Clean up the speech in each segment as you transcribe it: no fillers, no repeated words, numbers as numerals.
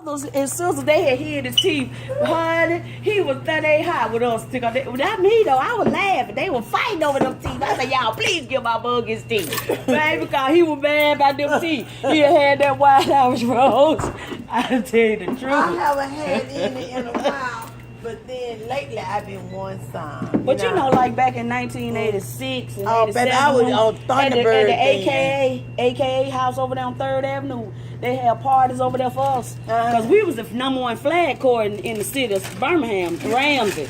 brothers and sisters, they had hid his teeth. Honey, he was that ain't hot with us. Not me though. I was laughing. They were fighting over them teeth. I said, y'all, please give my bug his teeth. Baby, because he was mad about them teeth. He had that White House rose. I tell you the truth. I haven't had any in a while. But then lately I've been one some. But you know, like back in 1986 and 87, baby, I was on Thunderbird at the AKA house over there on 3rd Avenue. They had parties over there for us. Because we was the #1 flag court in the city of Birmingham, Ramsey.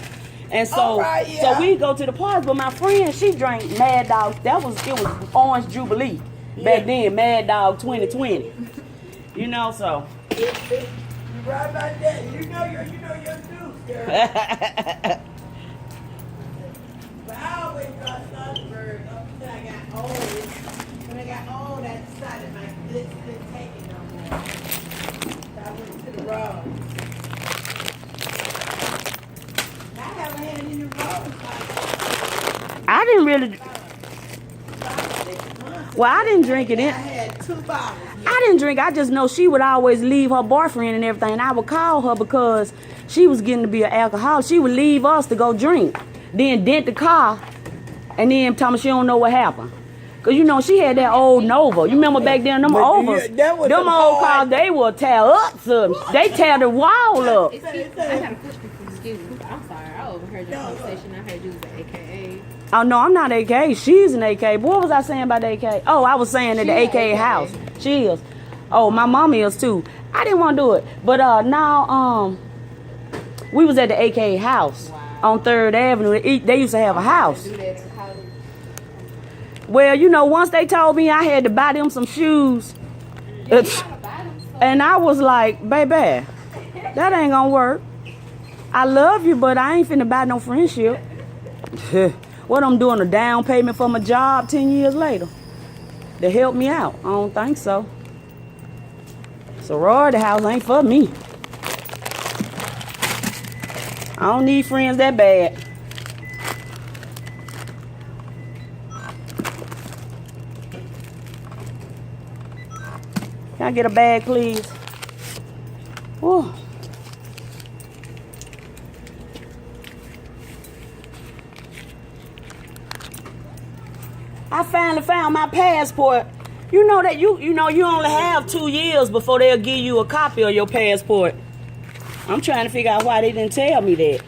And so, so we go to the parties. But my friend, she drank Mad Dog. It was Orange Jubilee back then, Mad Dog 2020. You know, so. You right about that. You know your news, girl. But I always got Thunderbird up until I got old. When I got old, I decided my lips couldn't take it no more. So I went to the road. I haven't had any roads like I didn't really. Well, I didn't drink it in. I had 2 bottles. I didn't drink. I just know she would always leave her boyfriend and everything. And I would call her because she was getting to be an alcoholic. She would leave us to go drink, then dent the car, and then tell me she don't know what happened. Cause you know she had that old Nova. You remember back then them Ovas, them old cars, they would tear up some. They tear the wall up. I got a question. Excuse me. I'm sorry. I overheard your conversation. I heard you was an AKA. Oh no, I'm not AK. She's an AK. But what was I saying about the AK? Oh, I was saying at the AK house. She is. Oh, my mom is too. I didn't want to do it, but now we was at the AK house on 3rd Avenue. They used to have a house. Well, you know, once they told me I had to buy them some shoes, and I was like, baby, that ain't gonna work. I love you, but I ain't finna buy no friendship. What I'm doing, a down payment for my job 10 years later to help me out? I don't think so. Sorority house ain't for me. I don't need friends that bad. Can I get a bag, please? Whew. I finally found my passport. You know that you only have 2 years before they'll give you a copy of your passport. I'm trying to figure out why they didn't tell me that.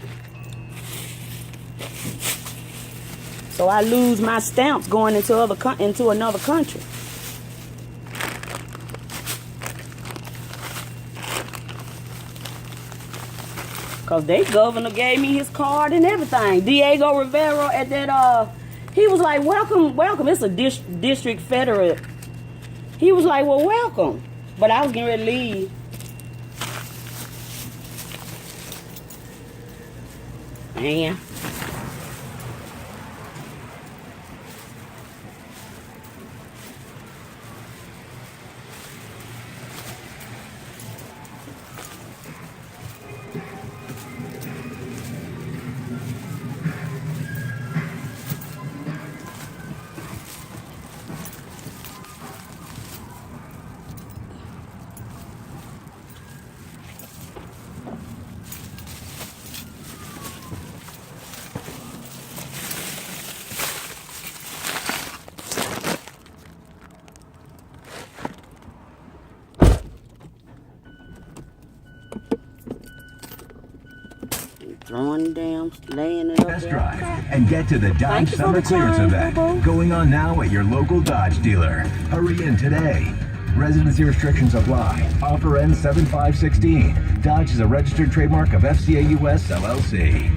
So I lose my stamps going into another country. Cause they governor gave me his card and everything. Diego Rivera at that he was like, welcome. It's a district federal. He was like, well, welcome. But I was getting ready to leave. Man. Throwing down, laying it up Test there. drive and get to the Dodge Summer Clearance event going on now at your local Dodge dealer. Hurry in today. Residency restrictions apply. Offer ends 7/5/16. Dodge is a registered trademark of FCA US LLC.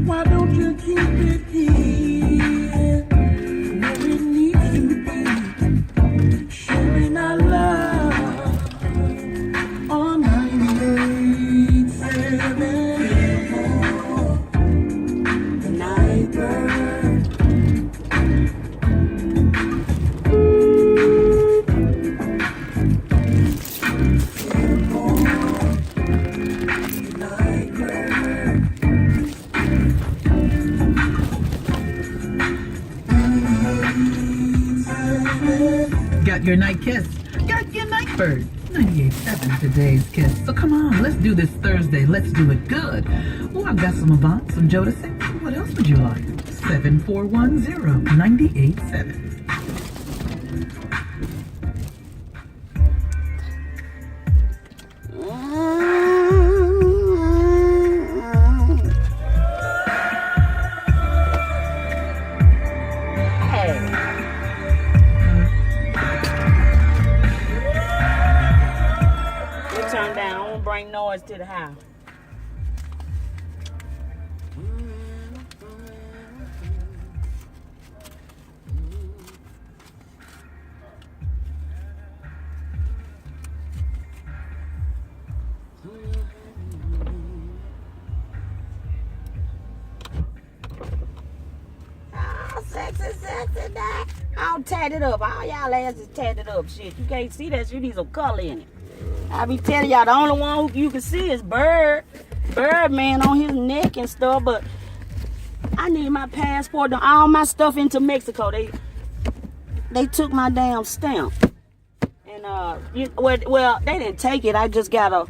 Why don't you keep it here? Where it needs to be. got your night kiss. Got your night bird. 98.7 today's kiss. So come on, let's do this Thursday. Let's do it good. Oh, I've got some Avant, some Jodeci. What else would you like? 7410-98.7. Turn down. I won't bring noise to the house. Oh, sexy, that. I'll tat it up. All y'all asses tatted up shit. You can't see that shit. Need some color in it. I be telling y'all, the only one who you can see is Birdman on his neck and stuff, but I need my passport and all my stuff into Mexico. They took my damn stamp. And well, they didn't take it. I just gotta,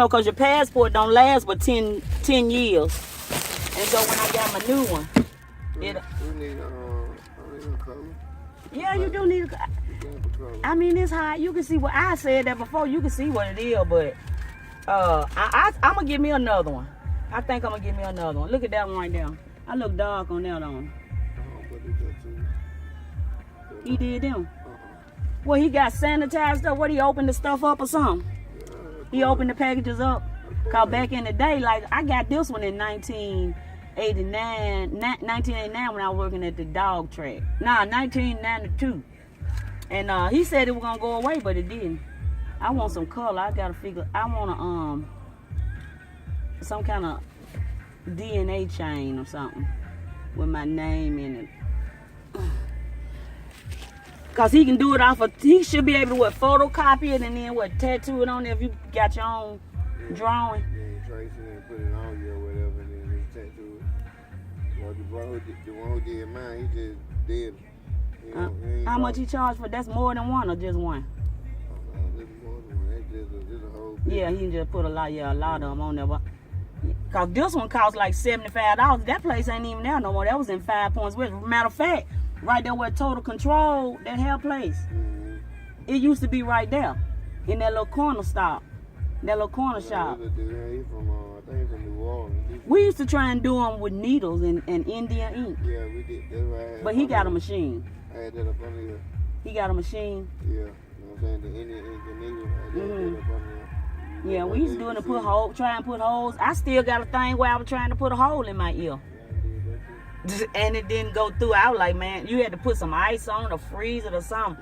cause your passport don't last but 10 years. And so when I got my new one, You need a color. yeah, you do need a, I mean, it's hard. You can see what I said that before. You can see what it is, but I'm gonna give me another one. I think I'm gonna give me another one. Look at that one right there. I look dark on that one. He did them. Well, he got sanitized up. What, he opened the stuff up or something? He opened the packages up. Cause back in the day, like I got this one in 1989 when I was working at the dog track. 1992. And he said it was gonna go away, but it didn't. I want some color. I gotta figure. I want some kind of DNA chain or something with my name in it. Cause he can do it off of. He should be able to photocopy it and then tattoo it on there if you got your own drawing. Yeah, you trace it and put it on you or whatever, and then you tattoo it. Well, the one who did mine, he just did. How much he charged for? That's more than one or just one? Yeah, he can just put a lot of them on there. But, cause this one costs like $75. That place ain't even there no more. That was in 5 Points West. Matter of fact, right there where Total Control, that hair place. It used to be right there, in that little corner stop, that little corner shop. We used to try and do them with needles and Indian ink. Yeah, we did. That's what I had. But he got a machine. I had that up under here. He got a machine. Yeah, you know what I'm saying? The Indian ink and needle. I had that up under here. Yeah, we used to do it to try and put holes. I still got a thing where I was trying to put a hole in my ear. And it didn't go through. I was like, man, you had to put some ice on or freeze it or something.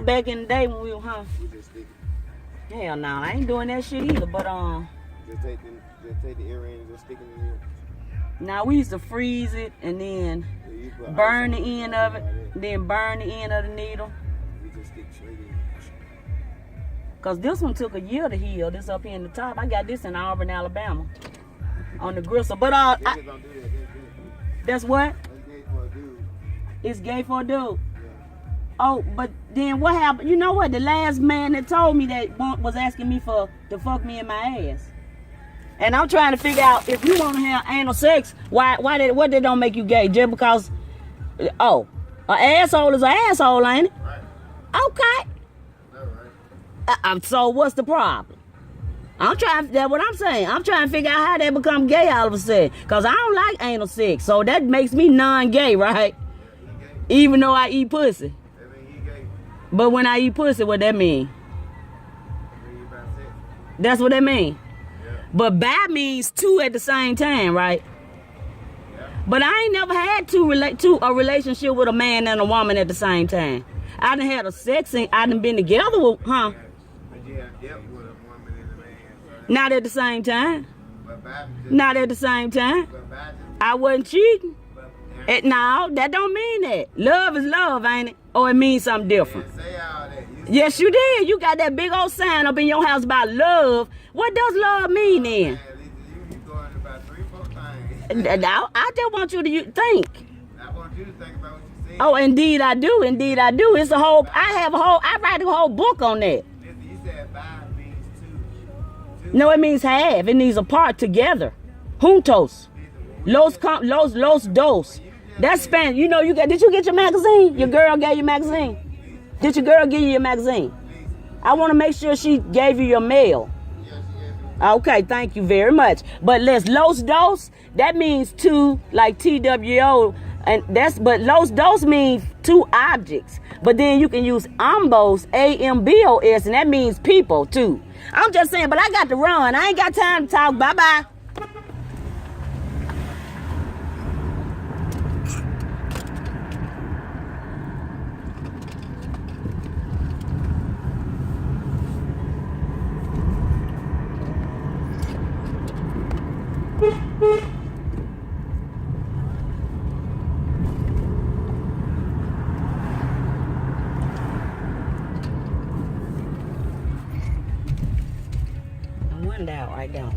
Back in the day when we were, We just stick it. hell no, I ain't doing that shit either. But Just take the earring and just stick it in your ear. now we used to freeze it and then Yeah, you put burn the ice on end it, of it, all that. then burn the end of the needle. You just stick straight in. Cause this one took a year to heal. This up here in the top. I got this in Auburn, Alabama, on the gristle. But They just don't do that. that's what? That's gay for a dude. It's gay for a dude. Yeah. Oh, but then what happened? You know what? The last man that told me that was asking me to fuck me in my ass. And I'm trying to figure out if you want to have anal sex, what that don't make you gay? Just because, an asshole is an asshole, ain't it? Right. Okay. That's right. So what's the problem? That's what I'm saying. I'm trying to figure out how they become gay all of a sudden. Because I don't like anal sex. So that makes me non-gay, right? Yeah, he gay. Even though I eat pussy. That mean he gay. But when I eat pussy, what that mean? That mean you about sex. That's what that mean. Yeah. But bi means two at the same time, right? Yeah. But I ain't never had a relationship with a man and a woman at the same time. I done had a sex and I done been together with, But you have dealt with a woman and a man. So Not at the same time. but Bible just, Not at the same time. but Bible just, I wasn't cheating. but No, that don't mean that. Love is love, ain't it? Or it means something different. say all that. You Yes, you did. You got that big old sign up in your house about love. What does love mean then? you going about 3-4 things. I just want you to think. I want you to think about what you Oh, indeed I do. Indeed I do. It's a whole. I write a whole book on that. You said five means two. No, it means half. It means apart together. Juntos. Los dos. That's Spanish. You know, did you get your magazine? Your girl gave you magazine? Did your girl give you your magazine? I want to make sure she gave you your mail. Okay, thank you very much. But los dos, that means two, like TWO, but los dos means two objects. But then you can use ambos, AMBOS, and that means people too. I'm just saying, but I got to run. I ain't got time to talk. Bye-bye. One down, right down.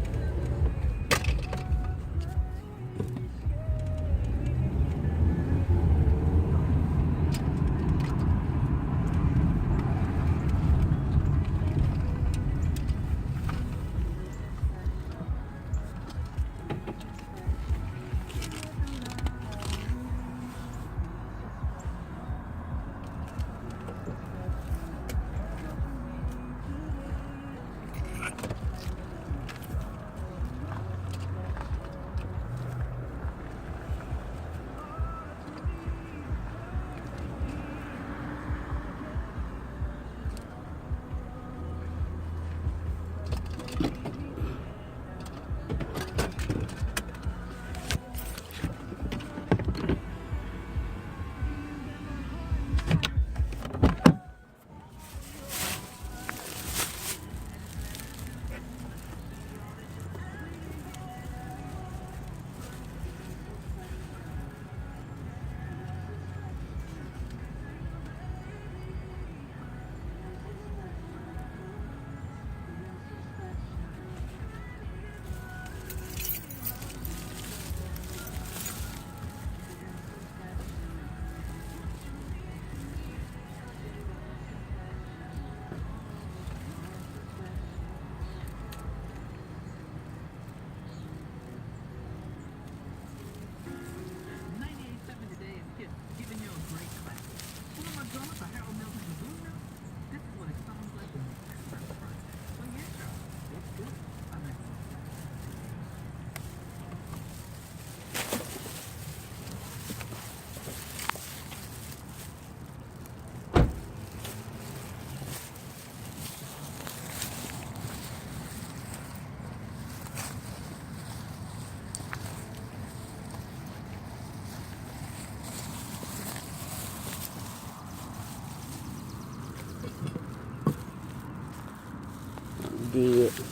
Did.